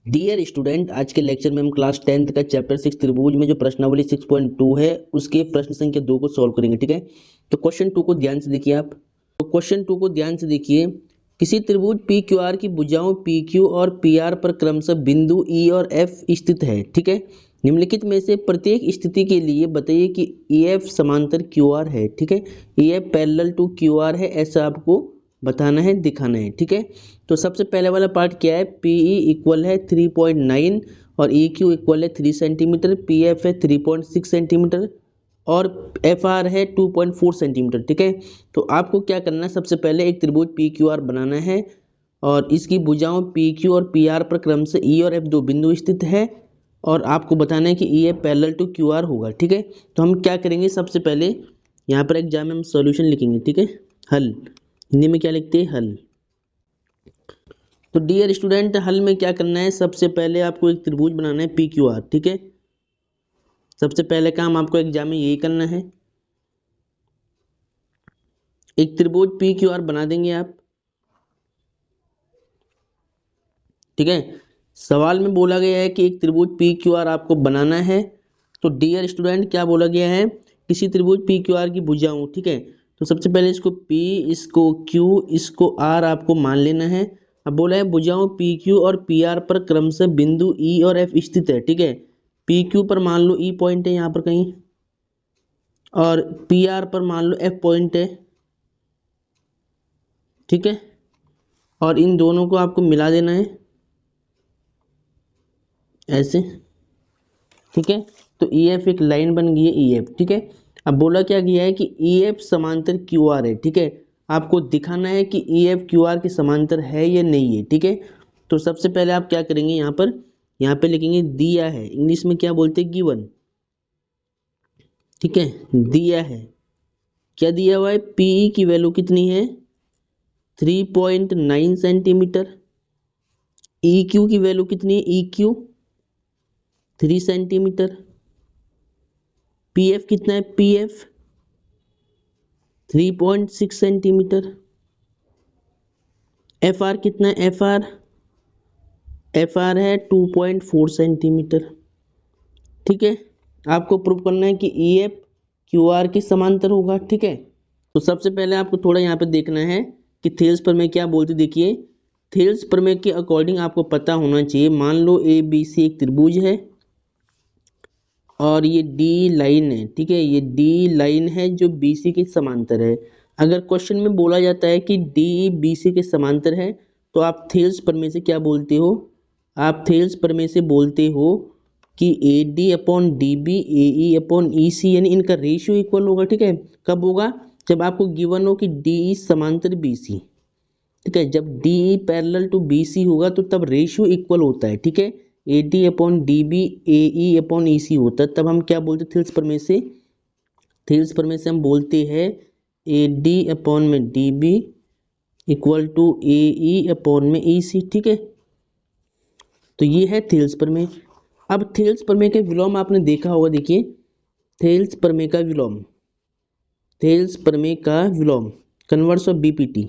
Dear student, आज के lecture में हम क्लास 10th का चैप्टर 6 त्रिभुज में जो प्रश्नावली 6.2 है उसके प्रश्न संख्या 2 को सॉल्व करेंगे। ठीक है, तो क्वेश्चन 2 को ध्यान से देखिए आप। तो क्वेश्चन 2 को ध्यान से देखिए। किसी त्रिभुज पी क्यू आर की भुजाओं पी क्यू और पी आर पर क्रमशः बिंदु ई और एफ स्थित है। ठीक है, निम्नलिखित में से प्रत्येक स्थिति के लिए बताइए कि ई एफ समांतर क्यू आर है। ठीक है, E F parallel to Q R है, ऐसा आपको बताना है, दिखाना है। ठीक है, तो सबसे पहले वाला पार्ट क्या है, पीई इक्वल है 3.9 और ई क्यू इक्वल है 3 सेंटीमीटर, पी एफ है 3.6 सेंटीमीटर और एफ आर है 2.4 सेंटीमीटर। ठीक है, तो आपको क्या करना है, सबसे पहले एक त्रिभुज पी क्यू आर बनाना है और इसकी भुजाओं पी क्यू और पी आर पर क्रम से ई और एफ दो बिंदु स्थित है और आपको बताना है कि E F parallel to Q R होगा। ठीक है, तो हम क्या करेंगे, सबसे पहले यहाँ पर एग्जाम में हम सॉल्यूशन लिखेंगे। ठीक है, हल हिंदी में क्या लिखते हैं, हल। तो डियर स्टूडेंट, हल में क्या करना है, सबसे पहले आपको एक त्रिभुज बनाना है पी क्यू आर। ठीक है, सबसे पहले काम आपको एग्जाम में यही करना है, एक त्रिभुज पी क्यू आर बना देंगे आप। ठीक है, सवाल में बोला गया है कि एक त्रिभुज पी क्यू आर आपको बनाना है। तो डियर स्टूडेंट, क्या बोला गया है, किसी त्रिभुज पी क्यू आर की भुजाओं। ठीक है, तो सबसे पहले इसको P, इसको Q, इसको R आपको मान लेना है। अब बोला है भुजाओं पी क्यू और पी आर पर क्रमशः बिंदु E और F स्थित है। ठीक है, पी क्यू पर मान लो E पॉइंट है यहाँ पर कहीं और पी आर पर मान लो F पॉइंट है। ठीक है, और इन दोनों को आपको मिला देना है ऐसे। ठीक है, तो ई एफ एक लाइन बन गई है ई एफ। ठीक है, अब बोला क्या गया है कि ई एफ समांतर क्यू आर है। ठीक है, आपको दिखाना है कि ई एफ क्यू आर के समांतर है या नहीं है। ठीक है, तो सबसे पहले आप क्या करेंगे, यहाँ पे लिखेंगे दिया है, इंग्लिश में क्या बोलते हैं, गिवन। ठीक है, दिया है, क्या दिया हुआ है, पीई की वैल्यू कितनी है 3.9 सेंटीमीटर, ई क्यू की वैल्यू कितनी है, E Q 3 centimetre, P F कितना है, P F 3.6 centimetre, F R कितना है, एफ आर है 2.4 सेंटीमीटर। ठीक है, आपको प्रूव करना है कि ई एफ क्यू आर के समांतर होगा। ठीक है, तो सबसे पहले आपको थोड़ा यहाँ पे देखना है कि थेल्स प्रमेय क्या बोलते। देखिए, थेल्स प्रमेय के अकॉर्डिंग आपको पता होना चाहिए, मान लो ए बी सी एक त्रिभुज है और ये डी लाइन है। ठीक है, ये डी लाइन है जो बी सी के समांतर है। अगर क्वेश्चन में बोला जाता है कि डी बी सी के समांतर है तो आप थेल्स प्रमेय से क्या बोलते हो, आप थेल्स प्रमेय से बोलते हो कि A D upon D B A E upon E C, यानी इनका रेशियो इक्वल होगा। ठीक है, कब होगा, जब आपको गिवन हो कि डी समांतर बी सी। ठीक है, जब D parallel to B C होगा तो तब रेशियो इक्वल होता है। ठीक है, A D upon D B A E upon E C होता है, तब हम क्या बोलते हैं, थेल्स प्रमेय से, थेल्स प्रमेय से हम बोलते हैं ए डी अपॉन में D B equal to A E upon में ई सी। ठीक है, तो ये है थेल्स प्रमेय। अब थेल्स प्रमेय के विलोम आपने देखा होगा। देखिए, थेल्स प्रमेय का विलोम, थेल्स प्रमेय का विलोम, कन्वर्स ऑफ बीपीटी।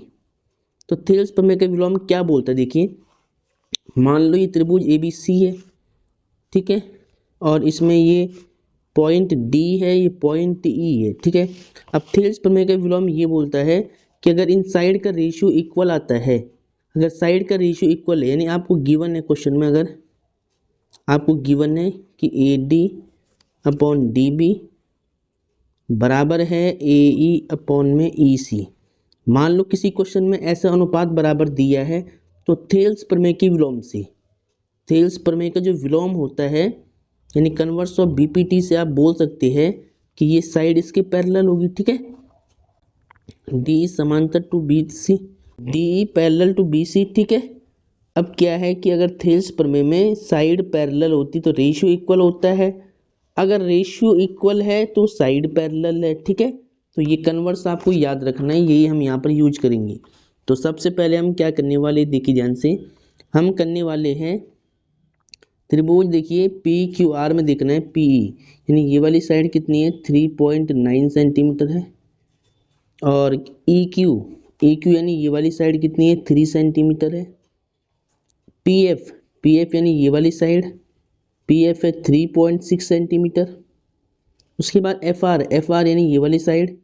तो थेल्स प्रमेय का विलोम क्या बोलता है, देखिए, मान लो ये त्रिभुज ए बी सी है। ठीक है, और इसमें ये पॉइंट डी है, ये पॉइंट ई है। ठीक है, अब थेल्स प्रमेय का विलोम ये बोलता है कि अगर इन साइड का रेशियो इक्वल आता है, अगर साइड का रेशियो इक्वल है, यानी आपको गिवन है क्वेश्चन में, अगर आपको गिवन है कि A D upon D B बराबर है ए ई अपॉन में ई सी, मान लो किसी क्वेश्चन में ऐसा अनुपात बराबर दिया है, तो थेल्स प्रमेय के विलोम से, थेल्स प्रमेय का जो विलोम होता है यानी कन्वर्स ऑफ बीपीटी से आप बोल सकते हैं कि ये साइड इसके पैरेलल होगी। ठीक है, डी समांतर to B C, D parallel to B C. ठीक है, अब क्या है कि अगर थेल्स प्रमेय में साइड पैरेलल होती तो रेशियो इक्वल होता है, अगर रेशियो इक्वल है तो साइड पैरेलल है। ठीक है, तो ये कन्वर्स आपको याद रखना है, यही हम यहाँ पर यूज करेंगे। तो सबसे पहले हम क्या करने वाले, देखिए ध्यान से, हम करने वाले हैं त्रिभुज, देखिए पी क्यू आर में देखना है पी ई, यानी ये वाली साइड कितनी है 3.9 सेंटीमीटर है और ई क्यू यानी ये वाली साइड कितनी है 3 सेंटीमीटर है। पी पी एफ यानी ये वाली साइड, पी एफ है 3.6 सेंटीमीटर। उसके बाद एफ आर यानी ये वाली साइड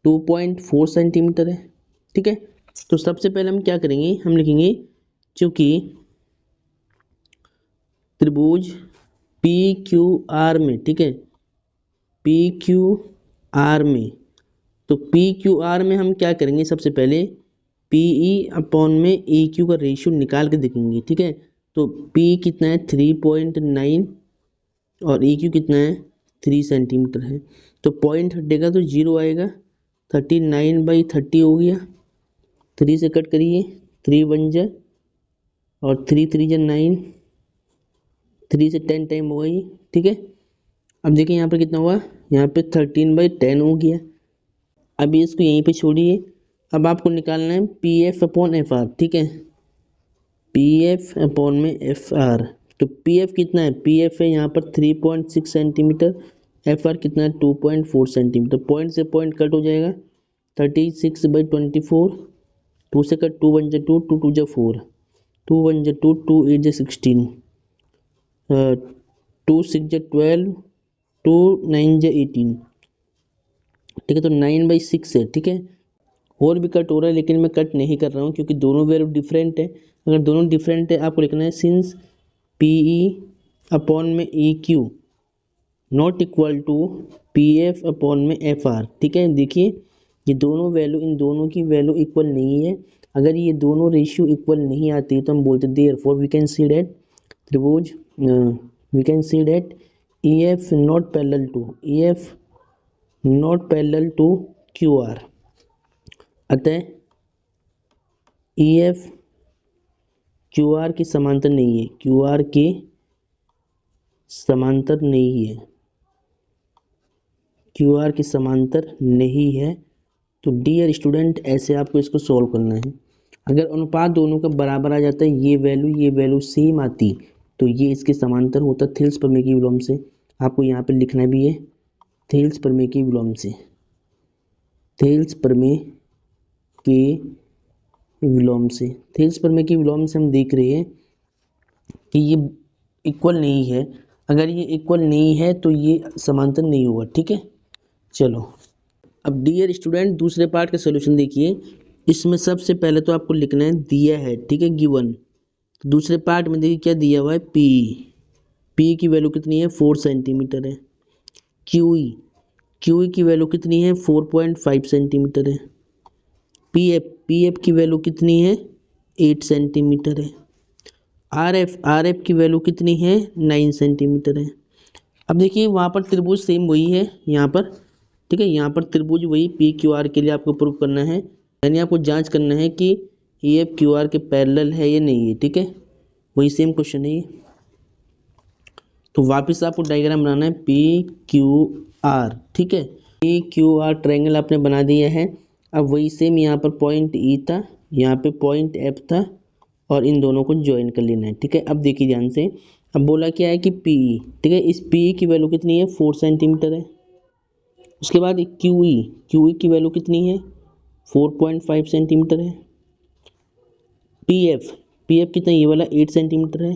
2.4 सेंटीमीटर है। ठीक है, तो सबसे पहले हम क्या करेंगे, हम लिखेंगे चूंकि त्रिभुज पी क्यू आर में, ठीक है, पी क्यू आर में, तो पी क्यू आर में हम क्या करेंगे, सबसे पहले पी ई अपॉन में ई क्यू का रेशियो निकाल के देखेंगे। ठीक है, तो पी कितना है 3.9 और ई क्यू कितना है 3 सेंटीमीटर है, तो पॉइंट हटेगा तो 0 आएगा, 39/30 हो गया, 3 से कट करिए, 3 1 जा और 3 3 जा 9, 3 से 10 टाइम होगा ये। ठीक है, अब देखिए यहाँ पर कितना हुआ, यहाँ पे 13/10 हो गया। अभी इसको यहीं पे छोड़िए, अब आपको निकालना है P F upon F R. ठीक है, पी एफ अपॉन में एफ आर, तो पी एफ कितना है, पी एफ है यहाँ पर 3.6 सेंटीमीटर, एफ आर कितना है 2.4 सेंटीमीटर, पॉइंट से पॉइंट कट हो जाएगा, 36/24, 2 से कट, 2 1 जा 2, 2 2 जा 4, 2 1 जा 2, 2 8 जा 16, 2 6 जा 12, 2 9 जा 18। ठीक है, तो 9/6 है। ठीक है, और भी कट हो रहा है लेकिन मैं कट नहीं कर रहा हूँ क्योंकि दोनों वैल्यू डिफरेंट है। अगर दोनों डिफरेंट है आपको लिखना है सिंस पी ई अपॉन में E Q not equal to P F upon में एफ आर। ठीक है, देखिए ये दोनों वैल्यू, इन दोनों की वैल्यू इक्वल नहीं है। अगर ये दोनों रेशियो इक्वल नहीं आती तो हम बोलते therefore we can see that त्रिभुज, we can see that E F not parallel to, E F not parallel to Q R. अतः ई एफ क्यू आर के समांतर नहीं है, क्यू आर के समांतर नहीं है, क्यू आर के समांतर नहीं है। तो डियर स्टूडेंट ऐसे आपको इसको सॉल्व करना है। अगर अनुपात दोनों का बराबर आ जाता है, ये वैल्यू सेम आती, तो ये इसके समांतर होता थेल्स प्रमेय के विलोम से। आपको यहाँ पे लिखना भी है थेल्स प्रमेय के विलोम से, थेल्स प्रमेय के विलोम से, थेल्स प्रमेय के विलोम से हम देख रहे हैं कि ये इक्वल नहीं है। अगर ये इक्वल नहीं है तो ये समांतर नहीं होगा। ठीक है, चलो अब डियर स्टूडेंट दूसरे पार्ट का सॉल्यूशन देखिए। इसमें सबसे पहले तो आपको लिखना है दिया है, ठीक है, गिवन। दूसरे पार्ट में देखिए क्या दिया हुआ है, पी की वैल्यू कितनी है 4 सेंटीमीटर है, क्यू की वैल्यू कितनी है 4.5 सेंटीमीटर है, पी एफ की वैल्यू कितनी है 8 सेंटीमीटर है, आर एफ की वैल्यू कितनी है 9 सेंटीमीटर है। अब देखिए वहाँ पर त्रिभुज सेम वही है यहाँ पर। ठीक है, यहाँ पर त्रिभुज वही पी क्यू आर के लिए आपको प्रूव करना है, यानी आपको जांच करना है कि ई एफ क्यू आर के पैरेलल है या नहीं है। ठीक है, वही सेम क्वेश्चन है ये। तो वापस आपको डायग्राम बनाना है पी क्यू आर। ठीक है, पी क्यू आर ट्रायंगल आपने बना दिया है। अब वही सेम यहाँ पर पॉइंट ई था, यहाँ पे पॉइंट एफ था और इन दोनों को ज्वाइन कर लेना है। ठीक है, अब देखिए ध्यान से, अब बोला क्या है कि पी, ठीक है, इस पी की वैल्यू कितनी है 4 सेंटीमीटर है। उसके बाद क्यू ई की वैल्यू कितनी है 4.5 सेंटीमीटर है। पी एफ कितना, ये वाला 8 सेंटीमीटर है।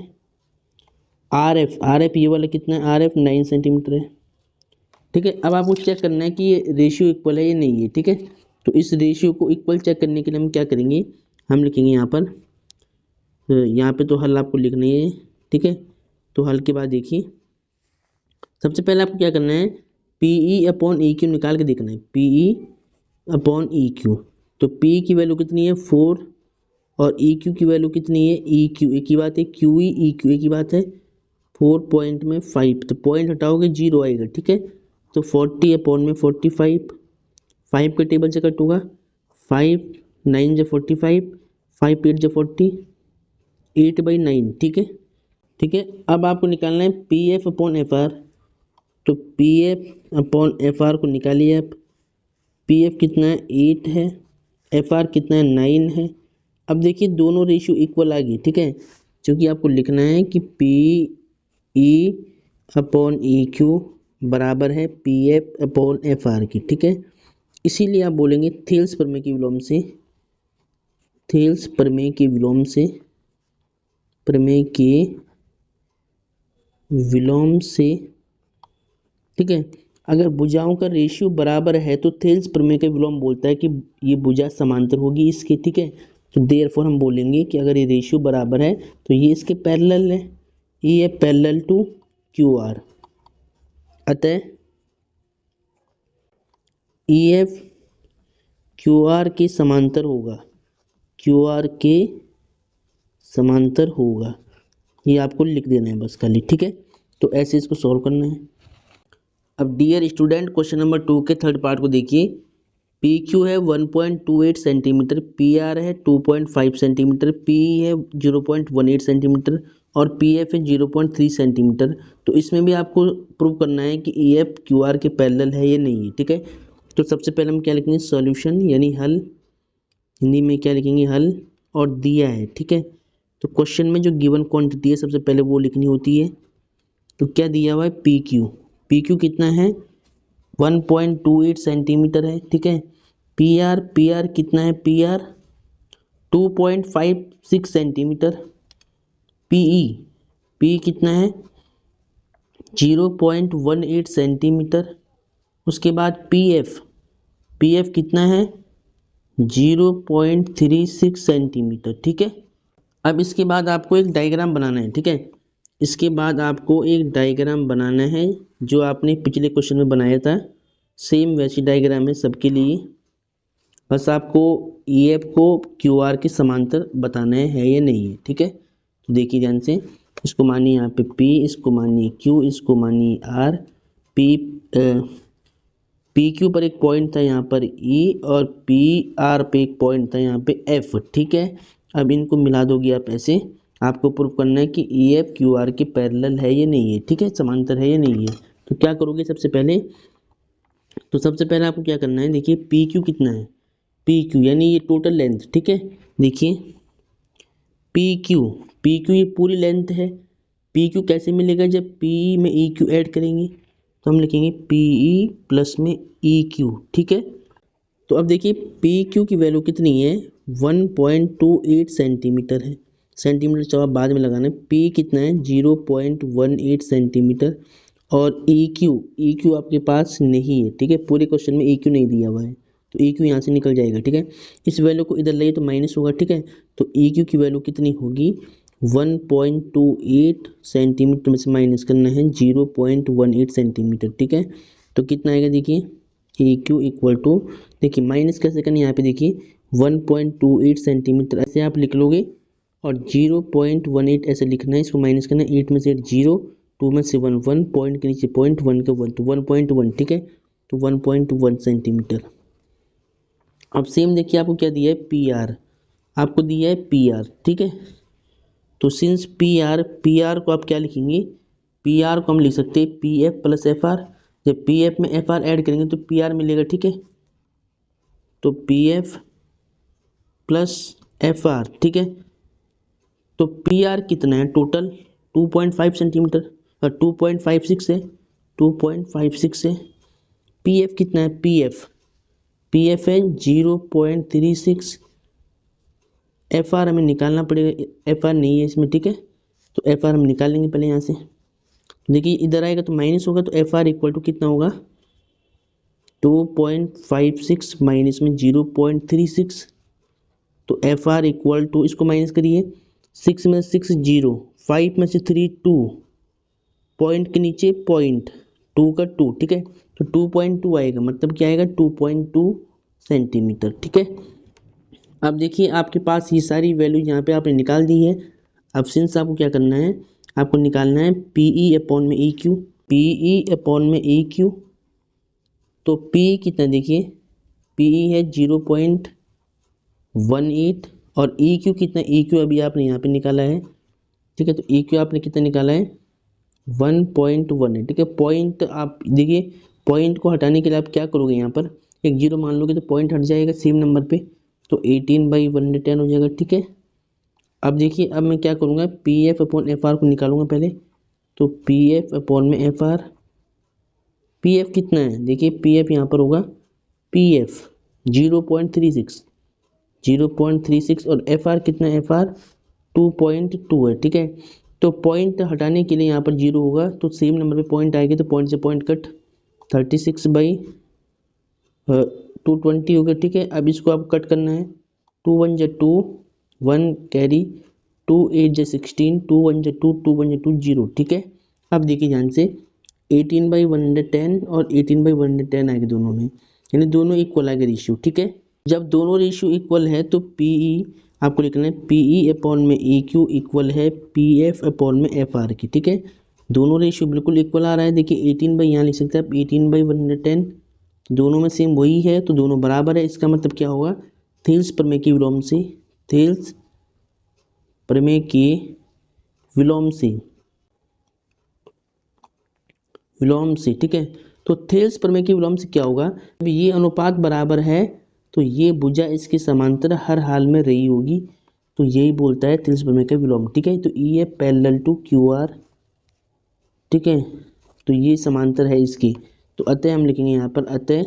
आर एफ ये वाला कितना है, आर एफ 9 सेंटीमीटर है। ठीक है, अब आपको चेक करना है कि ये रेशियो इक्वल है या नहीं है। ठीक है, तो इस रेशियो को इक्वल चेक करने के लिए हम क्या करेंगे, हम लिखेंगे यहाँ पे तो हल आपको लिखना ही है। ठीक है, तो हल के बाद देखिए सबसे पहले आपको क्या करना है, P E upon E Q निकाल के देखना है, P E upon E Q. तो पी की वैल्यू कितनी है 4 और ई क्यू की वैल्यू कितनी है, ई क्यू एक ही बात है, क्यू ई क्यू एक ही बात है, 4 पॉइंट में 5, तो पॉइंट हटाओगे 0 आएगा। ठीक है, तो 40 अपॉन में 45, 5 के टेबल से कट होगा, 5 9 जा 45, 5 8 जा 40, 8/9। ठीक है, ठीक है, अब आपको निकालना है P F upon F R. तो P F upon F R को निकालिए आप। पी एफ कितना है 8 है, एफ आर कितना है 9 है। अब देखिए दोनों रेशियो इक्वल आ गई। ठीक है, क्योंकि आपको लिखना है कि P E upon E Q बराबर है P F upon F are की। ठीक है, इसीलिए आप बोलेंगे थेल्स प्रमेय के विलोम से, थेल्स प्रमेय के विलोम से, प्रमेय के विलोम से, ठीक है, अगर भुजाओं का रेशियो बराबर है तो थेल्स प्रमेय का विलोम बोलता है कि ये भुजा समांतर होगी इसके, ठीक है। तो देयरफॉर हम बोलेंगे कि अगर ये रेशियो बराबर है तो ये इसके पैरेलल है, ये पैरेलल टू क्यू आर, अतः ई एफ क्यू आर के समांतर होगा, क्यू आर के समांतर होगा, ये आपको लिख देना है बस खाली, ठीक है। तो ऐसे इसको सॉल्व करना है। अब डियर स्टूडेंट क्वेश्चन नंबर 2 के थर्ड पार्ट को देखिए। पी क्यू है 1.28 सेंटीमीटर, पी आर है 2.5 सेंटीमीटर, पी है 0.18 सेंटीमीटर और पी एफ है 0.3 सेंटीमीटर। तो इसमें भी आपको प्रूव करना है कि ई एफ क्यू आर के पैरेलल है या नहीं है, ठीक है। तो सबसे पहले हम क्या लिखेंगे, सॉल्यूशन यानी हल, हिंदी में क्या लिखेंगे, हल, और दिया है, ठीक है। तो क्वेश्चन में जो गिवन क्वांटिटी है सबसे पहले वो लिखनी होती है। तो क्या दिया हुआ है, पी क्यू, पी क्यू कितना है 1.28 सेंटीमीटर है, ठीक है। पी आर, पी आर कितना है, P R 2.56 centimetre, P E, P कितना है 0.18 सेंटीमीटर। उसके बाद पी एफ, पी एफ कितना है 0.36 सेंटीमीटर, ठीक है। अब इसके बाद आपको एक डायग्राम बनाना है, ठीक है। इसके बाद आपको एक डायग्राम बनाना है जो आपने पिछले क्वेश्चन में बनाया था, सेम वैसी डायग्राम है सबके लिए। बस आपको ई एफ को क्यू आर के समांतर बताना है या नहीं है, ठीक है। तो देखिए ध्यान से, इसको मानिए यहाँ पे P, इसको मानिए Q, इसको मानिए R। पी क्यू पर एक पॉइंट था यहाँ पर E और पी आर पे एक पॉइंट था यहाँ पे F, ठीक है। अब इनको मिला दोगे आप ऐसे, आपको प्रूव करना है कि ई एफ क्यू आर के पैरेलल है या नहीं है, ठीक है, समांतर है या नहीं है। तो क्या करोगे सबसे पहले, तो सबसे पहले आपको क्या करना है, देखिए पी क्यू कितना है, पी क्यू यानी ये टोटल लेंथ, ठीक है। देखिए पी क्यू, पी क्यू ये पूरी लेंथ है। पी क्यू कैसे मिलेगा, जब पी में ई क्यू ऐड करेंगे तो हम लिखेंगे पी ई प्लस में ई क्यू, ठीक है। तो अब देखिए पी क्यू की वैल्यू कितनी है 1.28 सेंटीमीटर है, सेंटीमीटर जवाब बाद में लगाना है। पी कितना है 0.18 सेंटीमीटर और ई क्यू आपके पास नहीं है, ठीक है, पूरे क्वेश्चन में ई क्यू नहीं दिया हुआ है, तो ई क्यू यहाँ से निकल जाएगा, ठीक है। इस वैल्यू को इधर लाइए तो माइनस होगा, ठीक है। तो ई क्यू की वैल्यू कितनी होगी 1.28 सेंटीमीटर में से माइनस करना है 0.18 सेंटीमीटर, ठीक है। तो कितना आएगा देखिए ई क्यू इक्वल टू, देखिए माइनस कैसे करना है यहाँ पे, देखिए 1.28 सेंटीमीटर ऐसे आप लिख लोगे और 0.18 ऐसे लिखना है, इसको माइनस करना है, 8 में से 8 0, 2 में से 1 1, पॉइंट के नीचे पॉइंट, 1 का 1 तो 1.1, ठीक है। तो 1.1 सेंटीमीटर। अब सेम देखिए आपको क्या दिया है, पी आर, आपको दिया है पी आर, ठीक है। तो सिंस पी आर को आप क्या लिखेंगे, पी आर को हम लिख सकते हैं P F plus F R. जब पी एफ में एफ आर ऐड करेंगे तो पी आर मिलेगा, ठीक है। तो P F plus F R, ठीक है। तो पी आर कितना है टोटल 2.5 सेंटीमीटर और 2.56 है, 2.56 है। पी एफ कितना है, पी एफ है 0.36, एफ आर हमें निकालना पड़ेगा, एफ आर नहीं है इसमें, ठीक है। तो एफ आर हम निकाल लेंगे पहले यहाँ से। देखिए इधर आएगा तो माइनस होगा, तो एफ आर इक्वल टू कितना होगा 2.56 माइनस में 0.36, तो एफ आर इक्वल टू, इसको माइनस करिए, 6 में 6 0, 5 में से 3 2, पॉइंट के नीचे पॉइंट, 2 का 2, ठीक है। तो 2.2 आएगा, मतलब क्या आएगा 2.2 सेंटीमीटर, ठीक है। अब देखिए आपके पास ये सारी वैल्यू यहाँ पे आपने निकाल दी है। अब सिंस आपको क्या करना है, आपको निकालना है पी ई अपॉन में E Q, P E upon में ई क्यू। तो पी कितना, देखिए पी ई है 0.18 और ई क्यू कितना, ई क्यू अभी आपने यहाँ पे निकाला है, ठीक है। तो ई क्यू आपने कितना निकाला है 1.1 है, ठीक है। पॉइंट आप देखिए, पॉइंट को हटाने के लिए आप क्या करोगे, यहाँ पर एक जीरो मान लोगे तो पॉइंट हट जाएगा सेम नंबर पे, तो 18/110 हो जाएगा, ठीक है। अब देखिए अब मैं क्या करूँगा, P F upon F R को निकालूंगा पहले। तो पी एफ अपॉन में एफ आर, पी एफ कितना है, देखिए पी एफ यहाँ पर होगा पी एफ 0.36 और एफ आर कितना है, एफ आर 2.2 है, ठीक है। तो पॉइंट हटाने के लिए यहाँ पर 0 होगा, तो सेम नंबर पे पॉइंट आएगी, तो पॉइंट से पॉइंट कट, 36/220 हो गया, ठीक है। अब इसको आप कट करना है, 2 1 जा 2, 1 कैरी, 2 8 जा 16, 2 1 जा 2, 2 1 जा 2, 0, ठीक है। अब देखिए ध्यान से, 18/110 और 18/110 आएगा दोनों में, यानी दोनों इक्वल आएगा रेशियो, ठीक है। जब दोनों रेशियो इक्वल है तो पीई आपको लिखना है, पीई अपॉन में ई क्यू इक्वल है पीएफ अपॉन में एफ आर की, ठीक है। दोनों रेशियो बिल्कुल इक्वल आ रहा है, देखिए 18 यहाँ लिख सकते हैं आप 18/110, दोनों में सेम वही है तो दोनों बराबर है। इसका मतलब क्या होगा, थेल्स प्रमेय की विलोम से, थेल्स प्रमेय के विलोम से, विलोम से, ठीक है। तो थेल्स प्रमेय की विलोम से क्या होगा, अब ये अनुपात बराबर है तो ये भुजा इसके समांतर हर हाल में रही होगी, तो यही बोलता है थेल्स प्रमेय का विलोम, ठीक है। तो E F parallel to Q R, ठीक है, तो ये समांतर है इसकी, तो अतः हम लिखेंगे यहाँ पर, अतः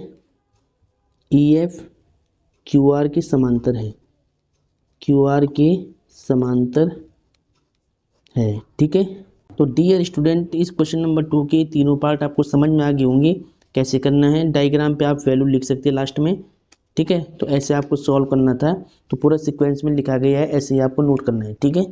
ई एफ क्यू आर के समांतर है, क्यू आर के समांतर है, ठीक है। तो डियर स्टूडेंट, इस क्वेश्चन नंबर 2 के तीनों पार्ट आपको समझ में आ गए होंगे कैसे करना है। डायग्राम पे आप वैल्यू लिख सकते हैं लास्ट में, ठीक है। तो ऐसे आपको सॉल्व करना था, तो पूरा सीक्वेंस में लिखा गया है, ऐसे ही आपको नोट करना है, ठीक है।